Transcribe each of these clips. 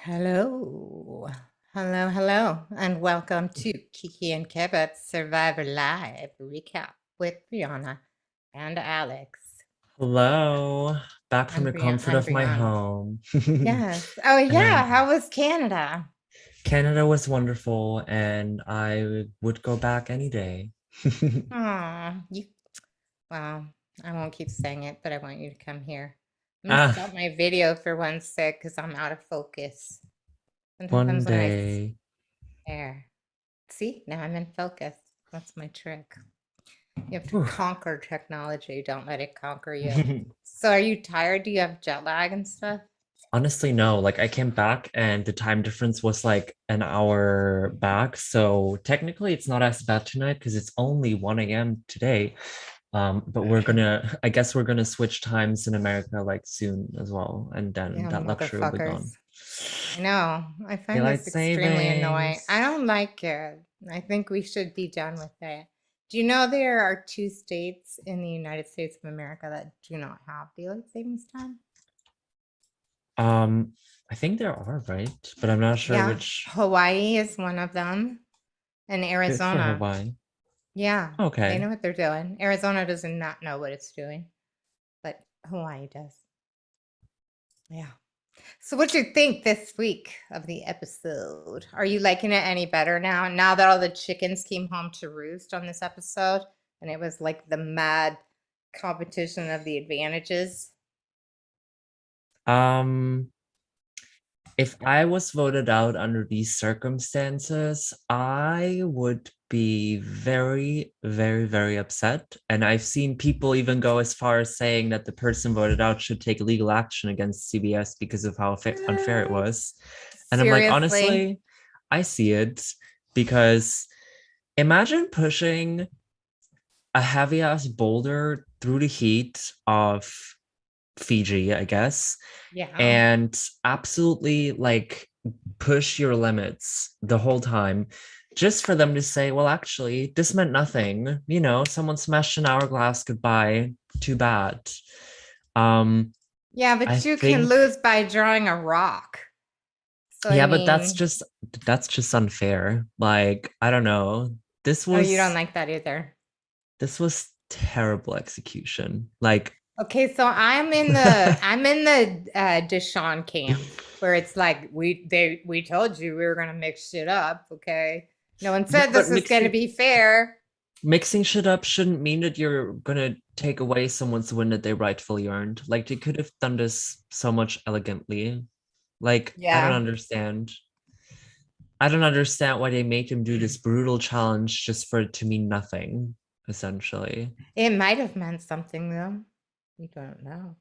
Hello. Hello, and welcome to Kiki and Kevin's Survivor Live recap with Brianna and Alex Hello, back from and the comfort of my Brianna. home. Yes. Oh, yeah. And How was Canada? Canada was wonderful, and I would go back any day. Oh, well, I won't keep saying it, but I want you to come here. I'm gonna Ah, stop my video for one sec because I'm out of focus. one Sometimes when I day. stare, see, now I'm in focus. That's my trick. You have to Whew. conquer technology. Don't let it conquer you. So are you tired? Do you have jet lag and stuff? Honestly, no. Like I came back and the time difference was like an hour back. So technically it's not as bad tonight because it's only 1 a.m. today. But I guess we're gonna switch times in America like soon as well, and then Yeah, that luxury will be gone. motherfuckers. I know. I find Daylight this extremely annoying. savings. I don't like it. I think we should be done with it. Do you know there are two states in the United States of America that do not have daylight savings time? Um, I think there are, right? But I'm not sure Yeah, which. Hawaii is one of them, and Good for Arizona. Hawaii. Yeah, they know Okay. what they're doing. Arizona does not know what it's doing, but Hawaii does. Yeah. So what do you think this week of the episode? Are you liking it any better now? Now that all the chickens came home to roost on this episode and it was like the mad competition of the advantages? Um, if I was voted out under these circumstances, I would be very, very, very upset. And I've seen people even go as far as saying that the person voted out should take legal action against CBS because of how unfair it was. And I'm like, Seriously? honestly, I see it because imagine pushing a heavy ass boulder through the heat of Fiji, I guess, Yeah. and absolutely like push your limits the whole time just for them to say, well, actually, this meant nothing. Someone smashed an hourglass. Goodbye. Too bad. Um, Yeah, I but you can think, lose by drawing a rock. So I yeah, but that's mean, just that's just unfair. Like, I don't know. This oh, you don't was like that either. this was terrible execution. Like Okay, so I'm in the Deshaun camp where it's like we told you we were gonna mix shit up, okay? No one Yeah, said but this was gonna be fair. mixing shit up shouldn't mean that you're gonna take away someone's win that they rightfully earned. Like they could have done this so much elegantly. Like I don't Yeah. understand. I don't understand why they made him do this brutal challenge just for it to mean nothing, essentially. It might have meant something though. We don't know.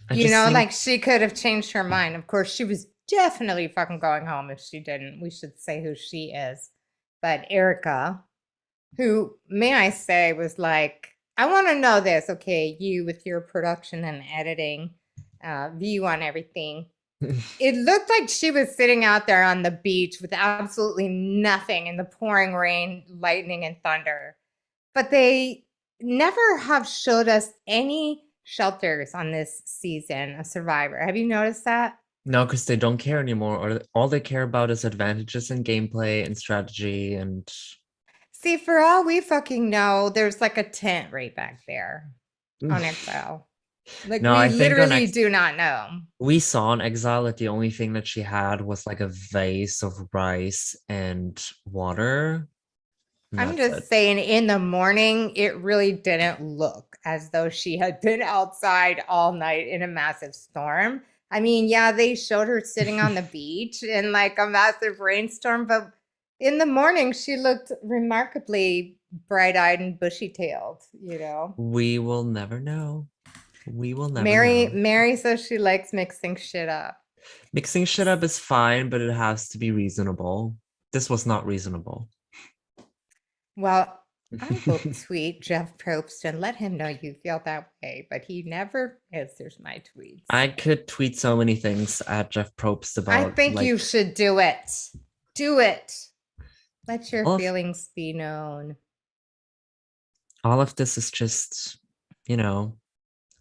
I just Like think she could have changed her mind. Of course, she was definitely fucking going home if she didn't. We should say who she is. But Erica, who, may I say, was like, I want to know this. Okay, you with your production and editing view on everything. It looked like she was sitting out there on the beach with absolutely nothing in the pouring rain, lightning, and thunder. But they never have showed us any shelters on this season of Survivor. Have you noticed that? no, because they don't care anymore, or all they care about is advantages and gameplay and strategy and See, for all we fucking know, there's like a tent right back there on Exile. Like no, we I think on literally X do not know. we saw on Exile that the only thing that she had was like a vase of rice and water. And I'm that's just it. saying, in the morning, it really didn't look as though she had been outside all night in a massive storm. I mean, yeah, they showed her sitting on the beach in like a massive rainstorm, but in the morning, she looked remarkably bright eyed and bushy tailed. We will never know. We will never Mary, know. Mary says she likes mixing shit up. Mixing shit up is fine, but it has to be reasonable. This was not reasonable. Well, I will tweet Jeff Probst and let him know you feel that way, but he never answers my tweets. I could tweet so many things at Jeff Probst I about think you like should do it. Do it. Let your all of feelings be known. all of this is just, you know,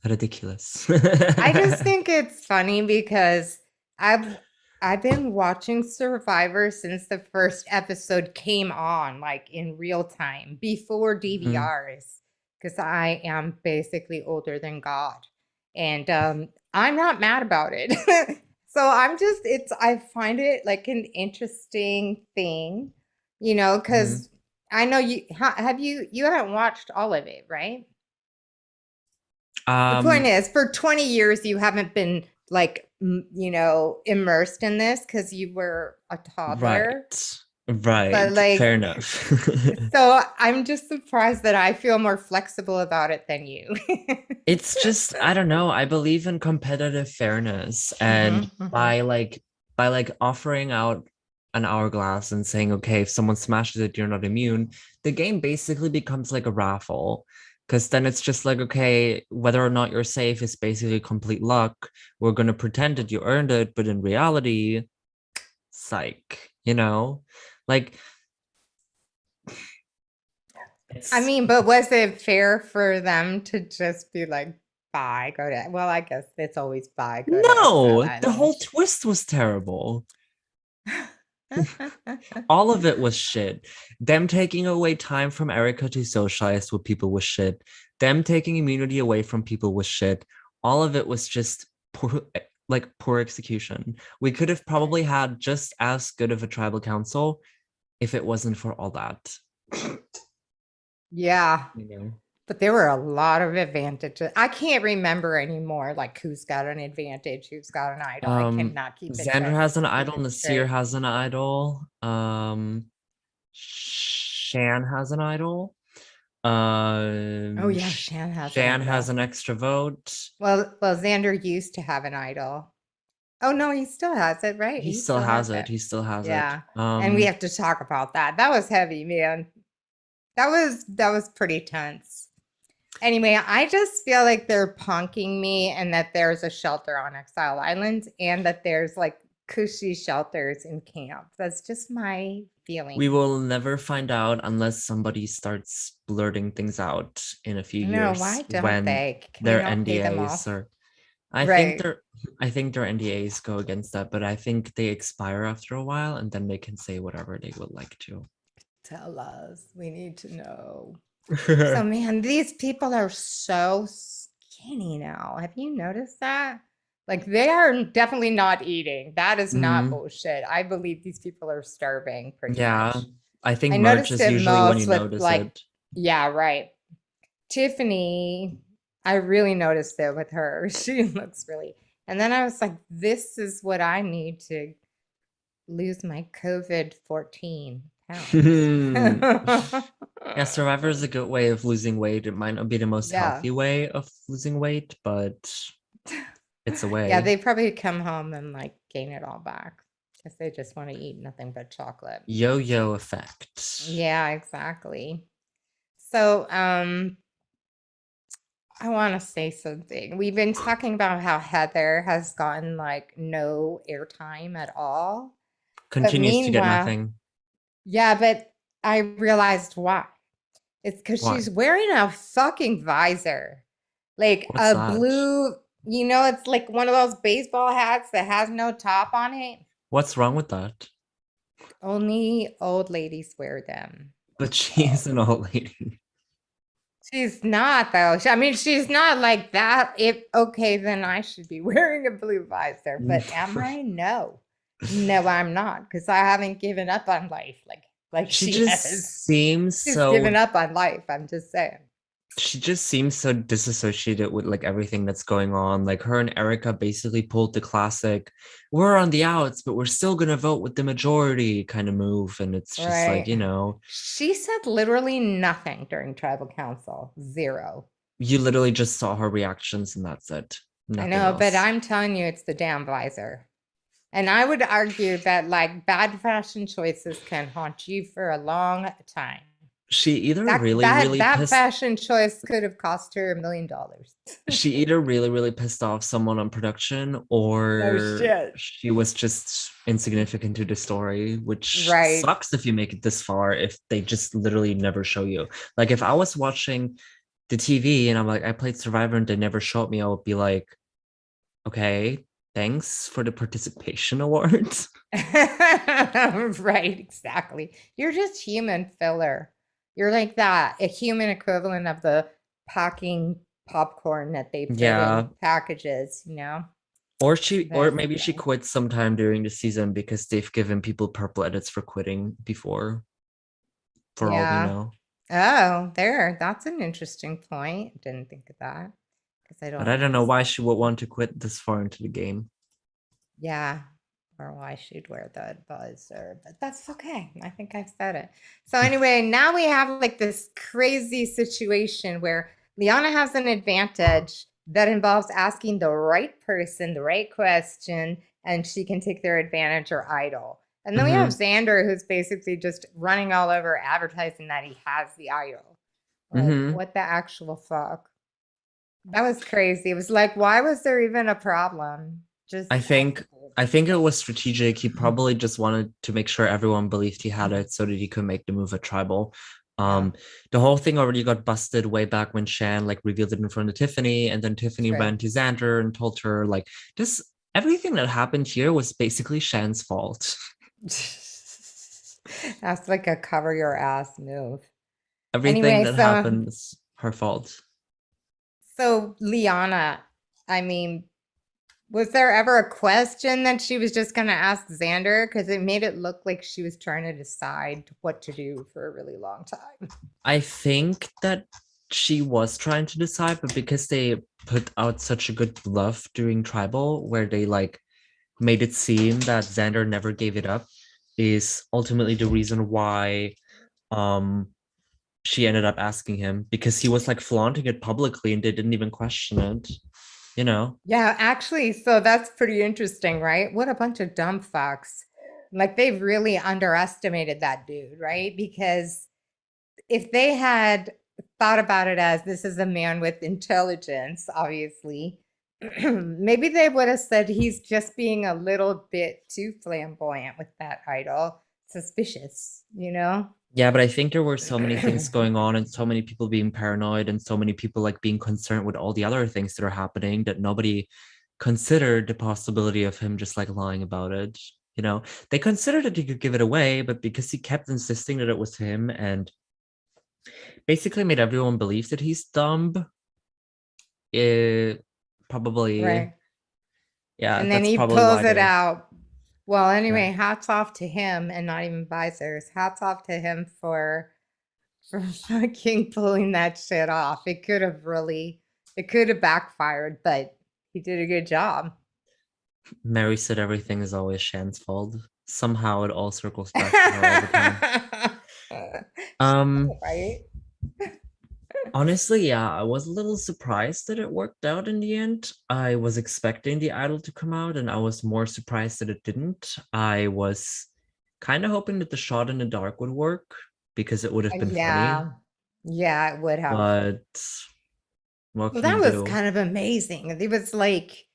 ridiculous. I just think it's funny because I've I've been watching Survivor since the first episode came on, like in real time, before Mhm. DVRs, because I am basically older than God. And I'm not mad about it. So I find it like an interesting thing, Mhm. because I know you haven't watched all of it, right? The point Um, is, for 20 years, you haven't been like, immersed in this because you were a toddler. right. But Right. Fair like, enough. so I'm just surprised that I feel more flexible about it than you. It's just, I don't know, I believe in competitive fairness, and Hmm, hmm. by like offering out an hourglass and saying, okay, if someone smashes it, you're not immune, the game basically becomes like a raffle. Because then it's just like, okay, whether or not you're safe is basically complete luck. We're gonna pretend that you earned it, but in reality, psych, you know? Like I it's mean, but was it fair for them to just be like, bye, go to, well, I guess it's always bye, go to Exile no, the whole Island. twist was terrible. All of it was shit. Them taking away time from Erica to socialize with people was shit. Them taking immunity away from people was shit. All of it was just poor, like poor execution. We could have probably had just as good of a tribal council if it wasn't for all that. Yeah. You know? But there were a lot of advantages. I can't remember anymore, like who's got an advantage, who's got an idol. I cannot Xander has an keep idol, it Nasir straight. has an idol, Shan has an idol. Oh yeah, Shan has an Shan has idol. an extra vote. Well, Xander used to have an idol. Oh no, he still has it, right? He He still still has has it. it. He still has it. Yeah. And we have to talk about that. That was heavy, man. That was pretty tense. Anyway, I just feel like they're punking me and that there's a shelter on Exile Island and that there's like cushy shelters in camp. That's just my We feeling. will never find out unless somebody starts blurting things out in a few No, years why don't when they? Can we their not pay them NDAs off? are I think Right. their I think their NDAs go against that, but I think they expire after a while and then they can say whatever they would like to. Tell us. We need to know. So, man, these people are so skinny now. Have you noticed that? Like, they are definitely not eating. That is not Mm, bullshit. I believe these people are starving pretty yeah. much. I think I merch noticed is it usually when you most with notice like, it. yeah, right. Tiffany, I really noticed it with her. She looks really, and then I was like, this is what I need to lose my COVID 14 pounds. Yeah, Survivor is a good way of losing weight. It might not be the most Yeah. healthy way of losing weight, but it's a Yeah, way. they probably come home and like gain it all back because they just want to eat nothing but chocolate. Yo-yo effect. Yeah, exactly. So, I want to say something. We've been talking about how Heather has gotten like no airtime at all. But Continues to get meanwhile, nothing. yeah, but I realized why. It's because Why? she's wearing a fucking visor. Like What's a that? blue, it's like one of those baseball hats that has no top on it. What's wrong with that? Only old ladies wear them. But she is an old lady. She's not though. I mean, she's not like that. If okay, then I should be wearing a blue visor. But am I? No, no, I'm not because I haven't given up on life like She she has. just seems She's given so up on life. I'm just saying. she just seems so disassociated with like everything that's going on. Like her and Erica basically pulled the classic, we're on the outs, but we're still gonna vote with the majority kind of move. And it's just like, Right. She said literally nothing during tribal council. Zero. you literally just saw her reactions and that's it. I Nothing know, but else. I'm telling you, it's the damn visor. And I would argue that like bad fashion choices can haunt you for a long time. She either That really, that really that pissed fashion choice could have cost her $1 million. she either really, really pissed off someone on production No or shit. she was just insignificant to the story, which Right. sucks if you make it this far if they just literally never show you. Like if I was watching the TV and I'm like, I played Survivor and they never showed me, I would be like, okay, thanks for the participation award. Right, exactly. You're just human filler. You're like that, a human equivalent of the packing popcorn that they put Yeah. in packages, you know? Or That's maybe she funny. quit sometime during the season because they've given people purple edits for quitting before, for all we Yeah. know. Oh, there. That's an interesting point. Didn't think of that because I But don't I know don't know this. why she would want to quit this far into the game. Yeah, or why she'd wear the buzzer, but that's okay. I think I've said it. So Mm. anyway, now we have like this crazy situation where Liana has an advantage that involves asking the right person the right question, and she can take their advantage or idol. And then we have Mm-hmm. Xander, who's basically just running all over advertising that he has the idol. Like, Mm-hmm. what the actual fuck? That was crazy. It was like, why was there even a problem? Just I think escalated. I think it was strategic. He probably just wanted to make sure everyone believed he had it so that he could make the move at tribal. Yeah, The whole thing already got busted way back when Shan like revealed it in front of Tiffany, and then Tiffany true. ran to Xander and told her like this everything that happened here was basically Shan's fault. That's like a cover your ass move. Everything Anyway, that so happened is her fault. so Liana, I mean, was there ever a question that she was just gonna ask Xander? Because it made it look like she was trying to decide what to do for a really long time. I think that she was trying to decide, but because they put out such a good bluff during tribal where they like made it seem that Xander never gave it up is ultimately the reason why um she ended up asking him because he was like flaunting it publicly and they didn't even question it, you know. Yeah, actually, so that's pretty interesting, right? What a bunch of dumb fucks. Like they've really underestimated that dude, right? Because if they had thought about it as this is a man with intelligence, obviously, maybe they would have said he's just being a little bit too flamboyant with that idol. Suspicious, you know? Yeah, but I think there were so many things going on and so many people being paranoid and so many people like being concerned with all the other things that are happening that nobody considered the possibility of him just like lying about it. You know, they considered that he could give it away, but because he kept insisting that it was him and basically made everyone believe that he's dumb, it probably, Right. yeah, And then that's he probably pulls why it they, out. Well, yeah. anyway, hats off to him and not even visors. Hats off to him for fucking pulling that shit off. It could have backfired, but he did a good job. Mary said everything is always Shan's fault. Somehow it all circles back to her all the time. Um, Right? Honestly, yeah, I was a little surprised that it worked out in the end. I was expecting the idol to come out, and I was more surprised that it didn't. I was kind of hoping that the shot in the dark would work because it would have been funny, Yeah. Yeah, it would have. but what Well, can that you was do? kind of amazing. It was like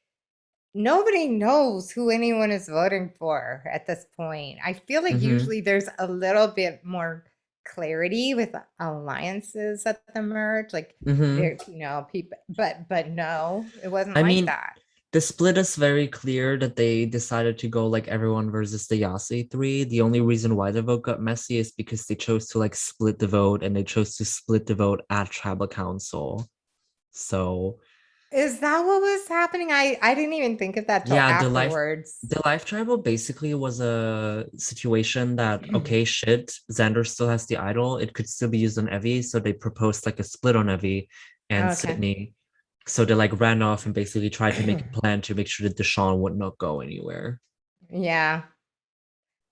nobody knows who anyone is voting for at this point. I feel like Mm-hmm. usually there's a little bit more clarity with alliances at the merge. Like Mm-hmm. there, people, but no, it wasn't I like mean, that. the split is very clear that they decided to go like everyone versus the Yasi three. The only reason why the vote got messy is because they chose to like split the vote and they chose to split the vote at tribal council. So Is that what was happening? I didn't even think of that till yeah, afterwards. the life tribal basically was a situation that okay, shit, Xander still has the idol. It could still be used on Evie, so they proposed like a split on Evie and Okay. Sydney. So they like ran off and basically tried to make a plan to make sure that Deshaun would not go anywhere. Yeah,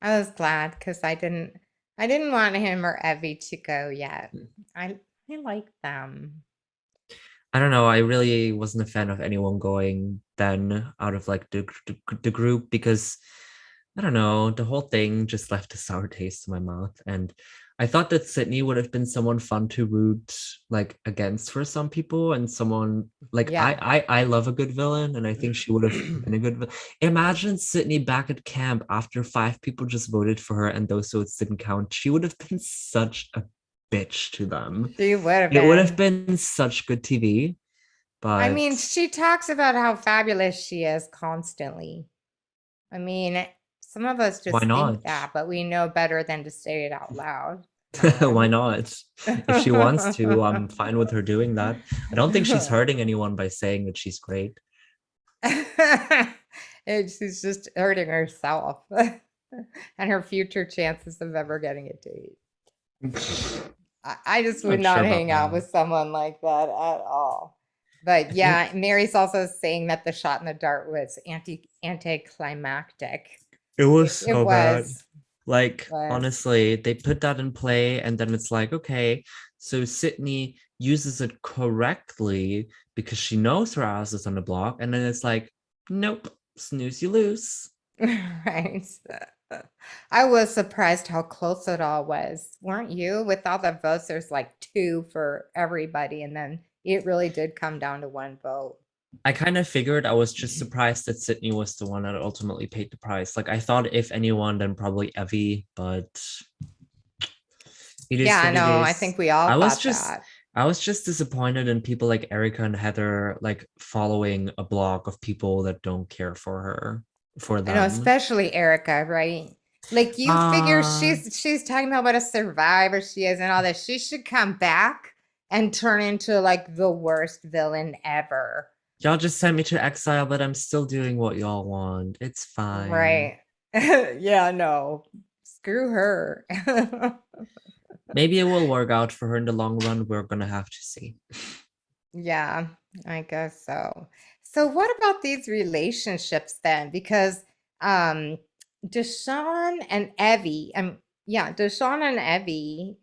I was glad because I didn't want him or Evie to go yet. I like them. I don't know. I really wasn't a fan of anyone going then out of like the group because I don't know, the whole thing just left a sour taste in my mouth. And I thought that Sydney would have been someone fun to root like against for some people and someone like Yeah. I love a good villain and I think she would have been a good villain. Imagine Sydney back at camp after 5 people just voted for her and those votes didn't count. She would have been such a bitch to them. She would have It would have been. been such good TV. I mean, but she talks about how fabulous she is constantly. I mean, some of us why just think not? that, but we know better than to say it out loud. Am Why I not? If she wants to, I'm right? fine with her doing that. I don't think she's hurting anyone by saying that she's great. And she's just hurting herself and her future chances of ever getting a date. I just would Not sure not about hang out that. with someone like that at all. But I think yeah, Mary's also saying that the shot in the dark was anticlimactic. it was It so bad. was, Like, was. honestly, they put that in play, and then it's like, okay, so Sydney uses it correctly because she knows her ass is on the block, and then it's like, nope, snooze, you lose. Right. I was surprised how close it all was. Weren't you? With all the votes, there's like two for everybody, and then it really did come down to one vote. I kind of figured. I was just surprised that Sydney was the one that ultimately paid the price. Like, I thought if anyone, then probably Evie, but it is Yeah, what it no, I is. think we all I was thought just that. I was just disappointed in people like Erica and Heather like following a block of people that don't care for I know, them. especially Erica, right? Like you figure Uh she's talking about what a survivor she is and all this. She should come back and turn into like the worst villain ever. y'all just sent me to exile, but I'm still doing what y'all want. It's fine. Right. Yeah, no. Screw her. Maybe it will work out for her in the long run. We're gonna have to see. Yeah, I guess so. So what about these relationships then? Because um Deshaun and Evie, yeah, Deshaun and Evie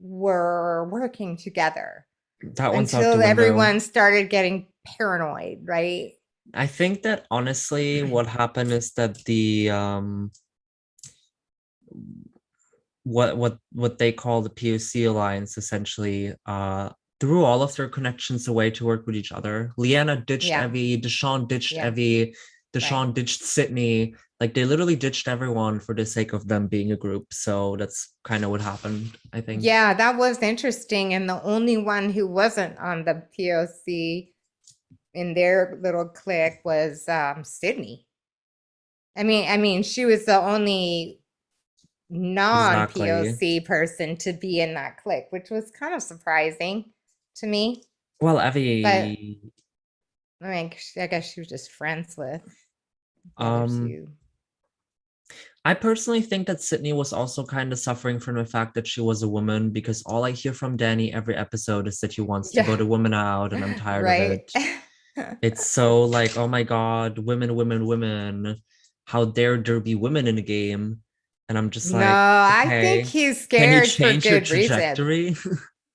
were working together That one's out the until window. everyone started getting paranoid, right? I think that honestly, what happened is that the what they call the POC alliance essentially threw all of their connections away to work with each other. Leanna ditched Yeah, Evie, Deshaun ditched yeah, Evie, right. Deshaun ditched Sydney. Like they literally ditched everyone for the sake of them being a group. So that's kind of what happened, I think. Yeah, that was interesting. And the only one who wasn't on the POC in their little clique was Sydney. I mean, she was the only Exactly. non-POC person to be in that clique, which was kind of surprising to me. Well, But Evie, I mean, I guess she was just friends with the other um, two. I personally think that Sydney was also kind of suffering from the fact that she was a woman because all I hear from Danny every episode is that he wants to Yeah, vote a woman out, and I'm tired of right. it. It's so like, oh my God, women, women, women. How dare there be women in the game? And I'm just No, like, I think okay, he's can you scared for change your good reason. trajectory?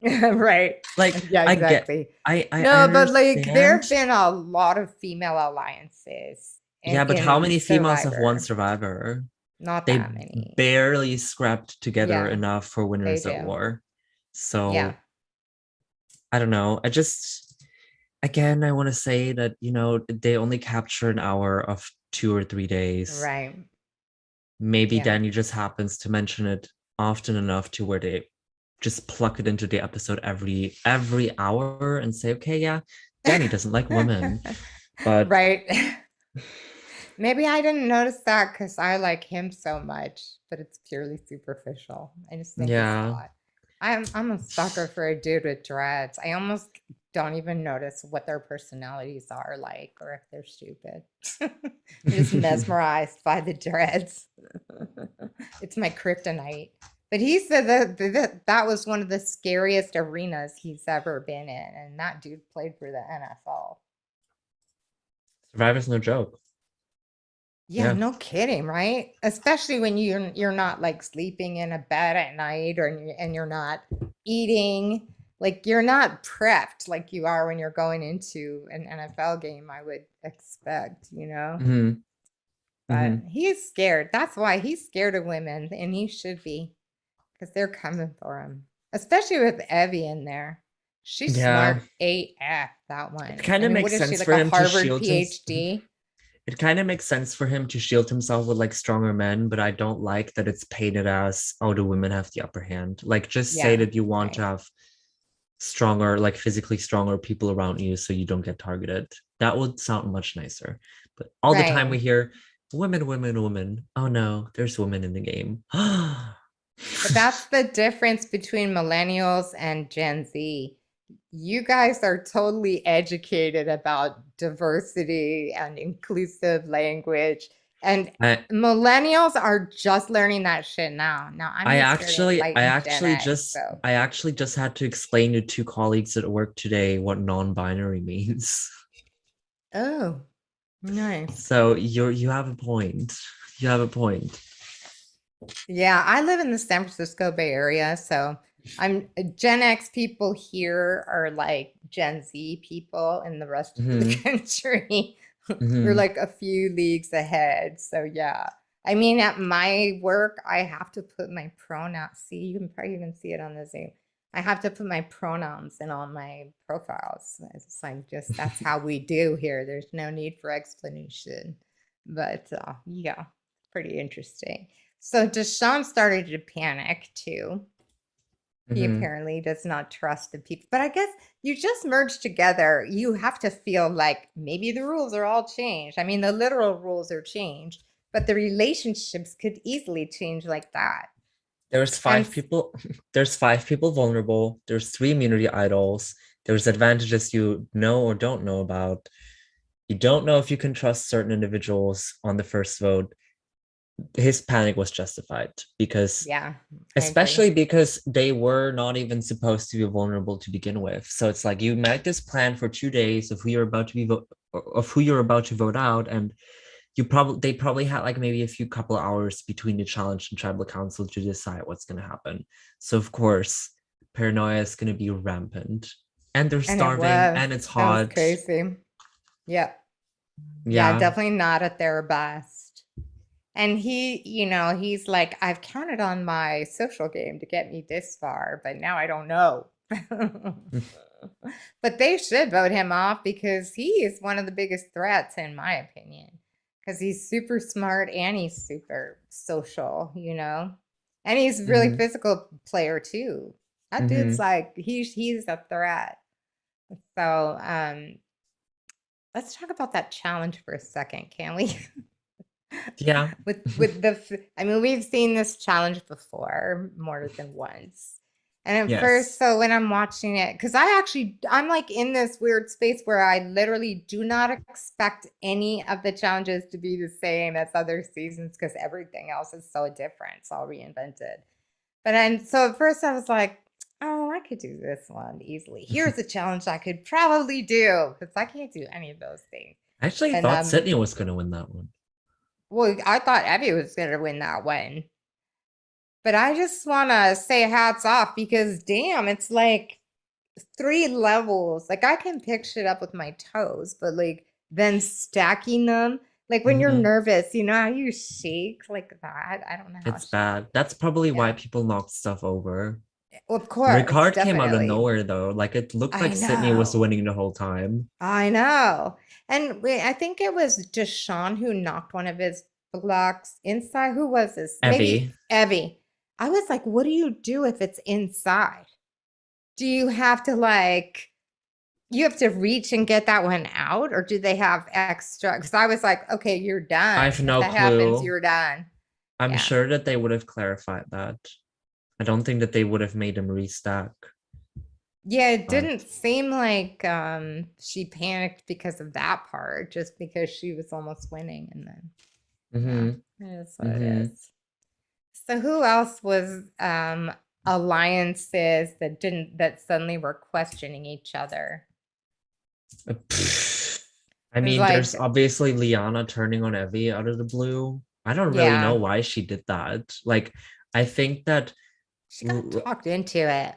Right. Like, Yeah, I get, exactly. I No, but like there understand. have been a lot of female alliances Yeah, but how in many females have won Survivor. Survivor? Not They that many. barely scrapped together Yeah, enough for they winners at do. war. Yeah. So I don't know. I just, again, I want to say that, they only capture an hour of 2 or 3 days. Right. Maybe Yeah. Danny just happens to mention it often enough to where they just pluck it into the episode every hour and say, okay, yeah, Danny doesn't like women. But Right. Maybe I didn't notice that because I like him so much, but it's purely superficial. I just think it's yeah. hot. I'm a sucker for a dude with dreads. I almost don't even notice what their personalities are like or if they're stupid. I'm just mesmerized by the dreads. It's my kryptonite. But he said that was one of the scariest arenas he's ever been in, and that dude played for the NFL. Survivor's no joke. Yeah, Yeah. no kidding, right? Especially when you're not like sleeping in a bed at night or and you're not eating, like you're not prepped like you are when you're going into an NFL game, I would expect, you know. Hmm. But Hmm. he's scared. That's why he's scared of women, and he should be because they're coming for him. Especially with Evie in there. She's Yeah. smart AF, that It one. kind I of mean, makes what is she, sense like for a him to Harvard shield him. PhD? It kind of makes sense for him to shield himself with like stronger men, but I don't like that it's painted as, oh, the women have the upper hand. Like, just say Yeah, that you want to right. have stronger, like physically stronger people around you so you don't get targeted. That would sound much nicer. But all the time we Right. hear women, women, women. Oh no, there's women in the game. But that's the difference between millennials and Gen Z. You guys are totally educated about diversity and inclusive language. And I millennials are just learning that shit now. Now I'm I this very actually I enlightened Gen actually X. just So, I actually just had to explain to two colleagues at work today what non-binary means. oh, nice. So you have a point. You have a point. Yeah, I live in the San Francisco Bay Area, so I'm Gen X people here are like Gen Z people in the rest of the Hmm. country. We're Hmm. like a few leagues ahead. So yeah. I mean, at my work, I have to put my pronouns. See, you can probably even see it on the Zoom. I have to put my pronouns in all my profiles. It's like just that's how we do here. There's no need for explanation. But yeah, pretty interesting. So Deshaun started to panic too. He Hmm. apparently does not trust the people. But I guess you just merge together. You have to feel like maybe the rules are all changed. I mean, the literal rules are changed, but the relationships could easily change like that. There's And five people. There's five people vulnerable. There's three immunity idols. There's advantages you know or don't know about. You don't know if you can trust certain individuals on the first vote. His panic was justified because yeah, I agree. especially because they were not even supposed to be vulnerable to begin with. So it's like you make this plan for 2 days of who you're about to be of who you're about to vote out, and they probably had like maybe a few couple of hours between the challenge and tribal council to decide what's going to happen. So of course, paranoia is going to be rampant, and they're And it starving, was. and it's That was hot. crazy. Yep. Yeah, Yeah. definitely not at their best. And he's like, I've counted on my social game to get me this far, but now I don't know. But they should vote him off because he is one of the biggest threats, in my opinion. Because he's super smart and he's super social. And he's a really Hmm. physical player too. That dude's Hmm. like he's a threat. So let's talk about that challenge for a second, can we? Yeah. I mean, we've seen this challenge before more than once. And at first, Yes. so when I'm watching it, because I'm like in this weird space where I literally do not expect any of the challenges to be the same as other seasons because everything else is so different. It's all reinvented. So at first I was like, oh, I could do this one easily. Here's a challenge I could probably do because I can't do any of those things. I actually And thought Sydney was going to win that one. well, I thought Evie was gonna win that one. But I just wanna say hats off because damn, it's like 3 levels. Like I can pick shit up with my toes, but like then stacking them, like when you're Hmm. nervous, you know how you shake like that? I don't know how It's to shake. bad. That's probably why Yeah. people knocked stuff over. Of course, Ricard came out of definitely. nowhere though. Like it looked I like Sydney was know. winning the whole time. I know. And wait, I think it was Deshaun who knocked one of his blocks inside. Who was this? Maybe Evie. Evie. I was like, what do you do if it's inside? Do you have to you have to reach and get that one out, or do they have extra? Because I was like, okay, you're I have done. If no that happens, clue. you're done. I'm Yeah. sure that they would have clarified that. I don't think that they would have made him restack. Yeah, it But didn't seem like she panicked because of that part, just because she was almost winning and then yeah, mm-hmm. it is what it Mm-hmm. is. So who else was alliances that suddenly were questioning each other? I It was mean, there's like, obviously Liana turning on Evie out of the blue. I don't really know yeah, why she did that. Like, I think that she got talked into it.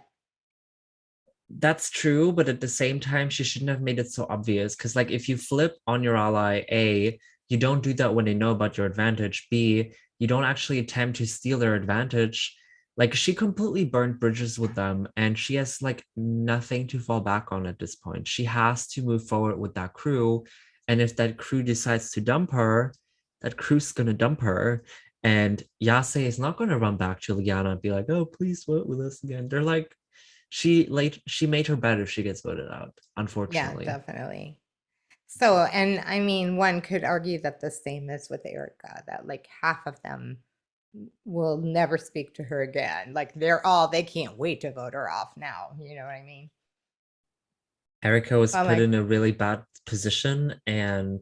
that's true, but at the same time, she shouldn't have made it so obvious. Because, like, if you flip on your ally, A, you don't do that when they know about your advantage. B, you don't actually attempt to steal their advantage. Like, she completely burned bridges with them, and she has like nothing to fall back on at this point. She has to move forward with that crew. And if that crew decides to dump her, that crew's gonna dump her. And Yase is not gonna run back to Liana and be like, oh, please vote with us again. They're like, she made her bed if she gets voted out, Yeah, unfortunately. definitely. So, and I mean, one could argue that the same is with Erica, that like half of them will never speak to her again. Like they can't wait to vote her off now. You know what I mean? Erica was I'm put like, in a really bad position, and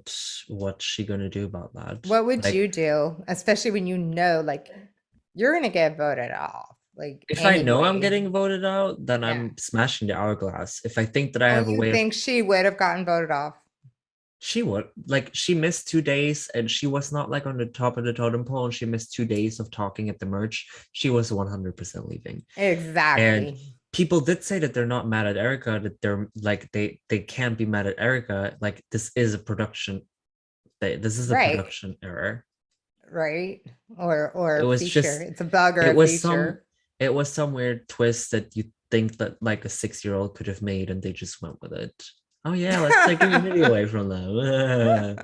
what's she gonna do about that? what would Like, you do, especially when you know, like, you're gonna get voted off, like if I know I'm anyway? getting voted out, then Yeah. I'm smashing the hourglass. If I think that I Oh, have a you way of, think she would have gotten voted off? she would, like, she missed 2 days and she was not like on the top of the totem pole, and she missed 2 days of talking at the merch. She was 100% leaving. And Exactly. people did say that they're not mad at Erica, that they're like they can't be mad at Erica. Like, this is a production, this is a Right. production error. Right. It Or was feature. just It's a bug or it a was some feature. it was some weird twist that you think that like a 6-year-old could have made, and they just went with it. Oh yeah, let's take immunity away from them.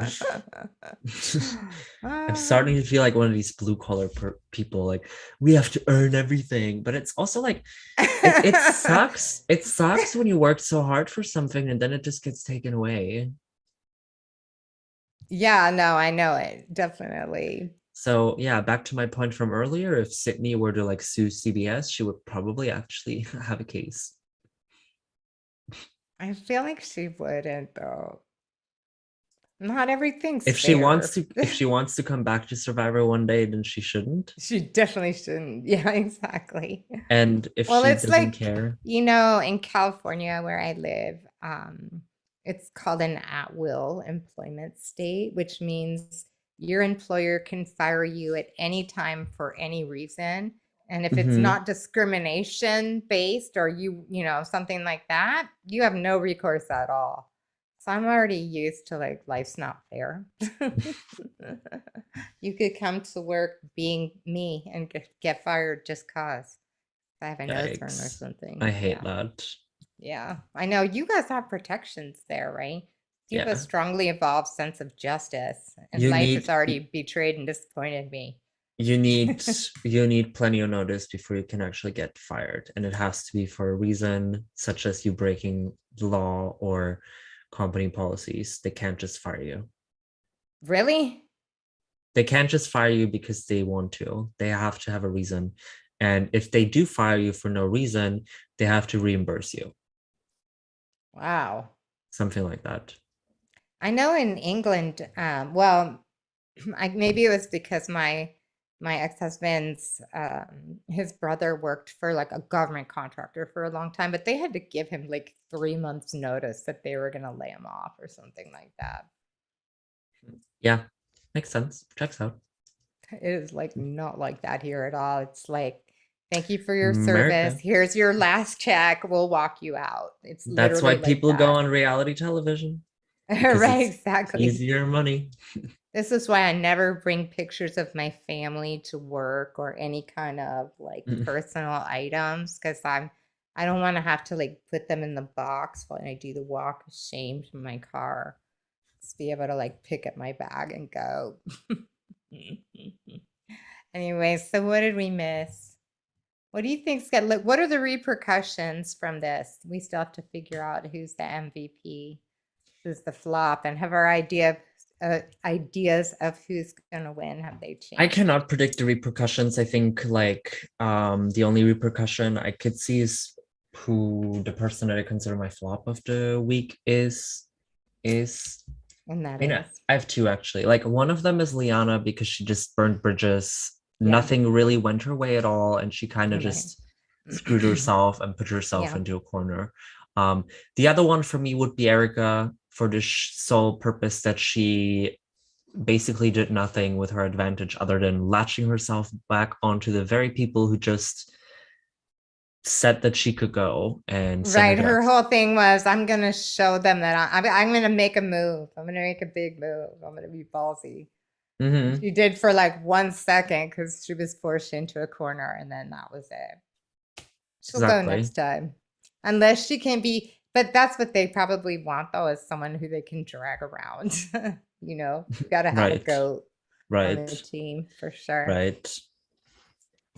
I'm starting to feel like one of these blue collar people, like, we have to earn everything. But it's also like, it sucks. It sucks when you work so hard for something and then it just gets taken away. Yeah, no, I know it. Definitely. So yeah, back to my point from earlier, if Sydney were to like sue CBS, she would probably actually have a case. I feel like she wouldn't though. Not everything's If she wants fair. to, if she wants to come back to Survivor one day, then she shouldn't. She definitely shouldn't. Yeah, exactly. And if Well, she it's doesn't like, care, in California where I live, it's called an at-will employment state, which means your employer can fire you at any time for any reason. And if it's mhm, not discrimination based or something like that, you have no recourse at all. So I'm already used to like life's not fair. You could come to work being me and get fired just cause I have a nose turn or yikes. something. I hate Yeah. that. Yeah. I know you guys have protections there, right? You have a Yeah. strongly evolved sense of justice, and You life has need already betrayed and disappointed me. you need you need plenty of notice before you can actually get fired. And it has to be for a reason, such as you breaking the law or company policies. They can't just fire you. Really? They can't just fire you because they want to. They have to have a reason. And if they do fire you for no reason, they have to reimburse you. Wow. Something like that. I know in England, well, maybe it was because my ex-husband's his brother worked for like a government contractor for a long time, but they had to give him like 3 months notice that they were gonna lay him off or something like that. Yeah, makes sense. Checks out. It is like not like that here at all. It's like, thank you for your service. America. Here's your last check. We'll walk you out. It's That's why literally like people go that. on reality television, because Right, it's exactly. easier money. This is why I never bring pictures of my family to work or any kind of like personal items because I don't want to have to like put them in the box while I do the walk of shame to my car. Just be able to like pick up my bag and go. Anyway, so what did we miss? What do you think's got look? What are the repercussions from this? We still have to figure out who's the MVP, who's the flop, and have our ideas of who's gonna win. Have they I changed? cannot predict the repercussions. I think like the only repercussion I could see is who the person that I consider my flop of the week is And that I mean, is, I have two actually. Like, one of them is Liana because she just burned bridges. yeah, Nothing really went her way at all, and she kind of right. just screwed herself and put herself Yeah, into a corner. The other one for me would be Erica, for the sole purpose that she basically did nothing with her advantage other than latching herself back onto the very people who just said that she could go and said right. it Her yes. whole thing was, I'm gonna show them that I'm gonna make a move. I'm gonna make a big move. I'm gonna be ballsy. Mm-hmm. She did for like 1 second because she was forced into a corner, and then that was it. She'll go next Exactly. time. Unless she can be, but that's what they probably want though, is someone who they can drag around. You got to have a Right. goat on the Right. team for sure. Right.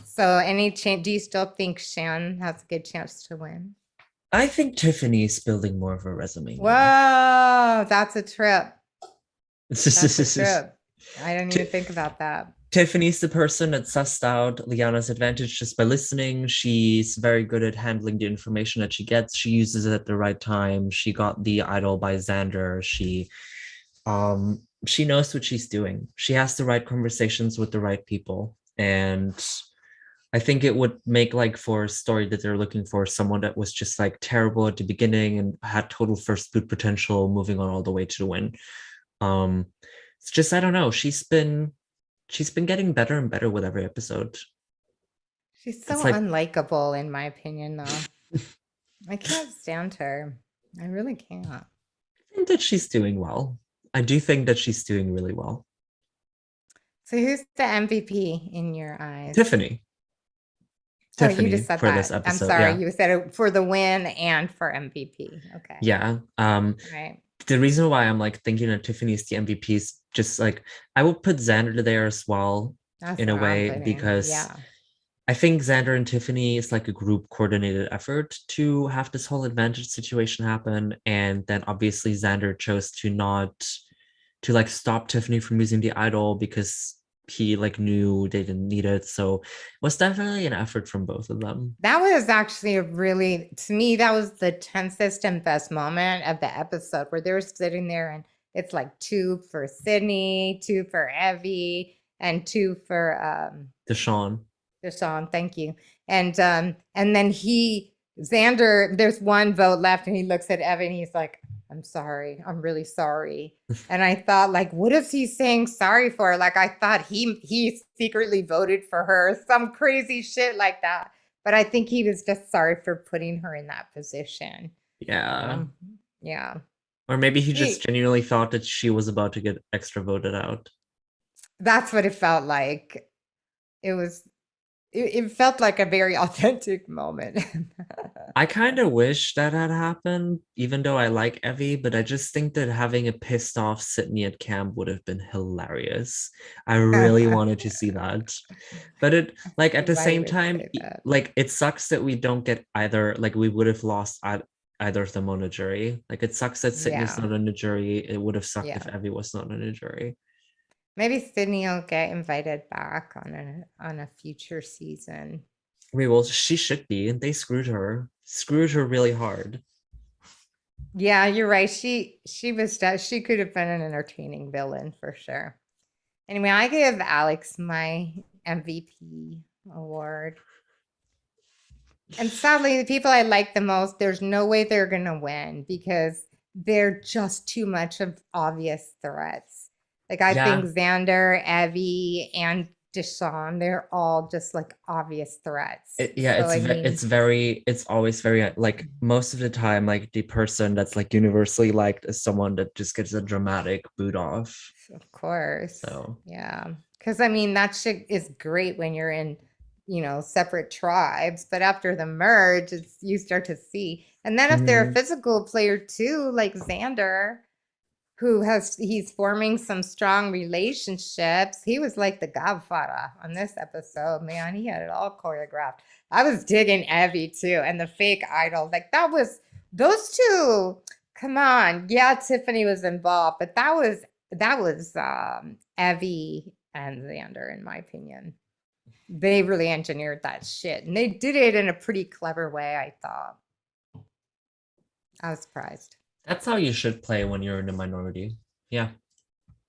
So any chance? Do you still think Shan has a good chance to win? I think Tiffany's building more of a resume now. Whoa, that's a trip. That's a trip. I didn't even think about that. Tiffany's the person that sussed out Liana's advantage just by listening. She's very good at handling the information that she gets. She uses it at the right time. She got the idol by Xander. She knows what she's doing. She has the right conversations with the right people. And I think it would make like for a story that they're looking for someone that was just like terrible at the beginning and had total first boot potential moving on all the way to the win. It's just I don't know. She's been getting better and better with every episode. She's so It's like unlikable, in my opinion, though. I can't stand her. I really can't. I think that she's doing well. I do think that she's doing really well. So who's the MVP in your eyes? Tiffany. Oh, you Tiffany just said for that. this I'm episode. sorry. Yeah. You said it for the win and for MVP. Okay. Yeah. Right. The reason why I'm like thinking that Tiffany is the MVP is just like I would put Xander there as well That's in a what I'm way putting. because Yeah. I think Xander and Tiffany is like a group coordinated effort to have this whole advantage situation happen. And then obviously Xander chose to not to like stop Tiffany from using the idol because he like knew they didn't need it. So it was definitely an effort from both of them. That was actually a really, to me, that was the tensest and best moment of the episode where they're sitting there and it's like 2 for Sydney, 2 for Evie, and 2 for Deshaun. Deshaun, thank you. And then Xander, there's one vote left, and he looks at Evan, and he's like, I'm sorry. I'm really sorry. And I thought, like, what is he saying sorry for? Like, I thought he secretly voted for her, some crazy shit like that. But I think he was just sorry for putting her in that position. Yeah. Yeah. Or maybe he just genuinely thought that she was about to get extra voted out. That's what it felt like. It felt like a very authentic moment. I kind of wish that had happened, even though I like Evie, but I just think that having a pissed off Sydney at camp would have been hilarious. I really wanted to see that. But it like at the same time, like it sucks that we don't get either, like we would have lost either of them on a jury. Like it sucks that Sydney's not on the jury. It would have sucked if Evie was not on a jury. Maybe Sydney will get invited back on a future season. Well, she should be. They screwed her really hard. Yeah, you're right. She could have been an entertaining villain for sure. Anyway, I give Alex my MVP award. And sadly, the people I like the most, there's no way they're gonna win because they're just too much of obvious threats. Like I think Xander, Evie, and Deshaun, they're all just like obvious threats. It's always very like most of the time, like the person that's like universally liked is someone that just gets a dramatic boot off. Of course. So yeah. Because I mean that shit is great when you're in, separate tribes, but after the merge, you start to see. And then if they're a physical player too, like Xander, he's forming some strong relationships. He was like the godfather on this episode, man. He had it all choreographed. I was digging Evie too, and the fake idol. Like those two. Come on, yeah, Tiffany was involved, but that was Evie and Xander, in my opinion. They really engineered that shit, and they did it in a pretty clever way. I thought. I was surprised. That's how you should play when you're in a minority. Yeah.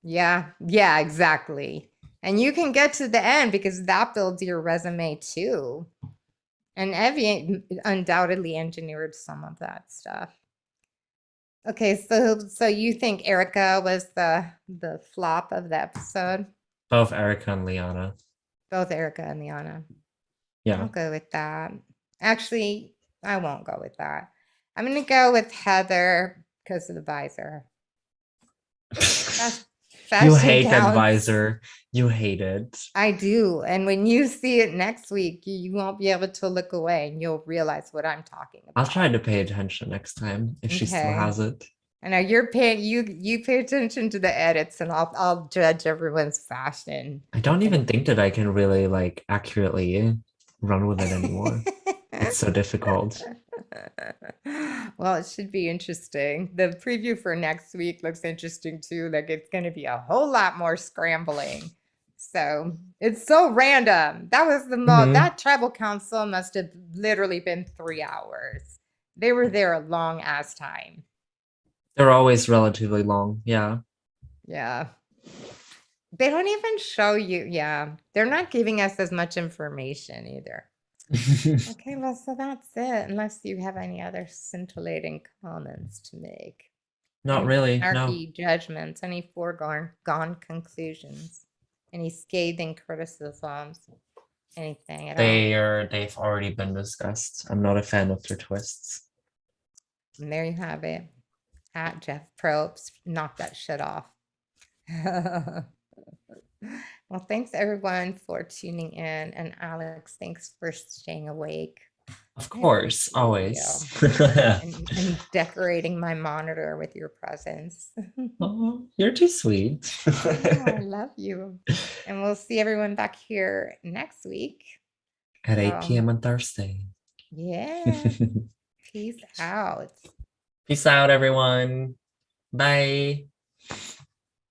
Yeah, exactly. And you can get to the end because that builds your resume too. And Evie undoubtedly engineered some of that stuff. Okay, so you think Erica was the flop of the episode? Both Erica and Liana. Both Erica and Liana. Yeah. I'll go with that. Actually, I won't go with that. I'm going to go with Heather because of the visor. You hate that visor. You hate it. I do. And when you see it next week, you won't be able to look away and you'll realize what I'm talking about. I'll try to pay attention next time if she still has it. I know you're paying you pay attention to the edits, and I'll judge everyone's fashion. I don't even think that I can really like accurately run with it anymore. It's so difficult. Well, it should be interesting. The preview for next week looks interesting too. Like it's going to be a whole lot more scrambling. So it's so random. That was the most, Mhm. that tribal council must have literally been 3 hours. They were there a long ass time. They're always relatively long. Yeah. Yeah. They don't even show you. Yeah. They're not giving us as much information either. Okay, well, so that's it, unless you have any other scintillating comments to make. Not Any really. No. snarky judgments, any foregone gone conclusions, any scathing criticisms, anything at all. They've already been discussed. I'm not a fan of their twists. And there you have it. At Jeff Probst, knock that shit off. Well, thanks everyone for tuning in. And Alex, thanks for staying awake Of course, appreciate always. and decorating my monitor with your presence. Oh, you're too sweet. Oh, I love you. And we'll see everyone back here next week. At 8 p.m. on Thursday. Yeah. Peace out. Peace out, everyone. Bye.